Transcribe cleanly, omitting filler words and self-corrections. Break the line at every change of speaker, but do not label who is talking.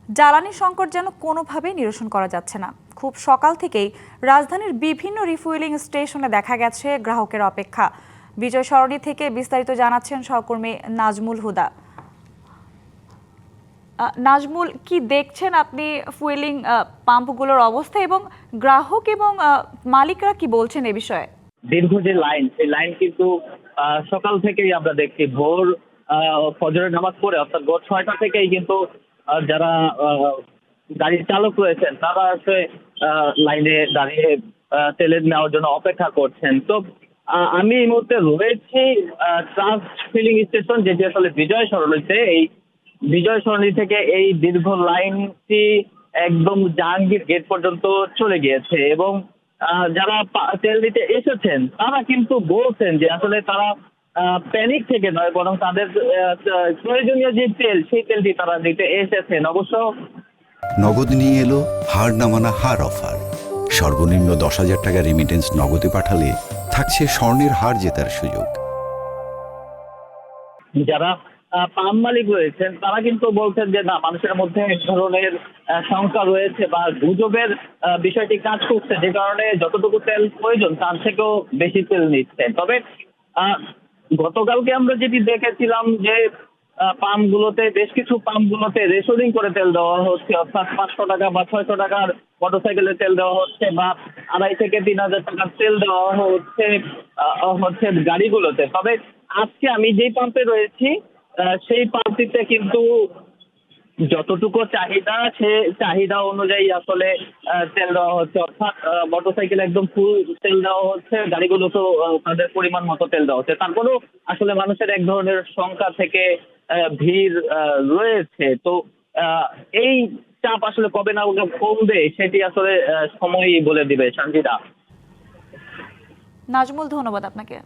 জ্বালানি সংকট যেন কোনোভাবেই নিরসন করা যাচ্ছে না। খুব সকাল থেকেই রাজধানীর বিভিন্ন রিফুয়েলিং স্টেশনে দেখা গেছে গ্রাহকের অপেক্ষা। বিজয় সরণি থেকে বিস্তারিত জানাচ্ছেন সহকর্মী নাজমুল হুদা। নাজমুল, কি দেখছেন আপনি ফুয়েলিং পাম্পগুলোর অবস্থা, এবং গ্রাহক এবং মালিকরা কি বলছেন এ বিষয়ে?
দীর্ঘ যে লাইন, সেই লাইন কিন্তু সকাল থেকেই আমরা দেখছি। ভোর ফজরের নামাজ পড়ে অর্থাৎ ভোর ৬টা থেকেই কিন্তু যারা গাড়ির চালক রয়েছেন তারা আসলে লাইনে দাঁড়িয়ে তেলের নেওয়ার জন্য অপেক্ষা করছেন। তো আমি এই মুহূর্তে রয়েছি ট্রাস্ট ফিলিং স্টেশন, যেটি আসলে বিজয় সরণিতে। এই বিজয় সরণি থেকে এই দীর্ঘ লাইনটি একদম জাহাঙ্গীর গেট পর্যন্ত চলে গিয়েছে এবং যারা তেল দিতে এসেছেন তারা কিন্তু বলছেন যে আসলে তারা প্যানিক থেকে নয়, বরং তাদের প্রয়োজনীয় যে তেল সেই তেলটি তারা দিতে এসেছেন। অবশ্য
নগদ নিয়ে এলো হার না মানা হার অফার। সর্বনিম্ন 10,000 টাকা রেমিটেন্স নগদে পাঠালে থাকছে স্বর্ণের হার জেতার সুযোগ।
যারা পাম্প মালিক রয়েছেন তারা কিন্তু বলছেন যে না, মানুষের মধ্যে এক ধরনের শঙ্কা রয়েছে বা গুজবের বিষয়টি কাজ করছে, যে কারণে যতটুকু তেল প্রয়োজন তার থেকেও বেশি তেল নিচ্ছেন। তবে আহ, গতকালকে আমরা যেটি দেখেছিলাম যে পাম্পগুলোতে, বেশ কিছু পাম্পগুলোতে রেশনিং করে তেল দেওয়া হচ্ছে, অর্থাৎ 500 টাকা বা 600 টাকার মোটরসাইকেলে তেল দেওয়া হচ্ছে বা 2,500 থেকে 3,000 টাকার তেল দেওয়া হচ্ছে গাড়িগুলোতে। তবে আজকে আমি যেই পাম্পে রয়েছি সেই পাম্পটিতে কিন্তু যতটুকু চাহিদা, সে চাহিদা অনুযায়ী আসলে তেল দেওয়া হচ্ছে, অর্থাৎ মোটরসাইকেল একদম ফুল তেল দেওয়া হচ্ছে, গাড়িগুলোতেও তাদের পরিমাণ মতো তেল দেওয়া হচ্ছে। তারপরেও আসলে মানুষের এক ধরনের শঙ্কা থেকে ভিড় রয়েছে। তো আহ, এই চাপ আসলে কবে না কমবে সেটি আসলে সময়ই বলে দিবে, সঞ্জিদা।
নাজমুল, ধন্যবাদ আপনাকে।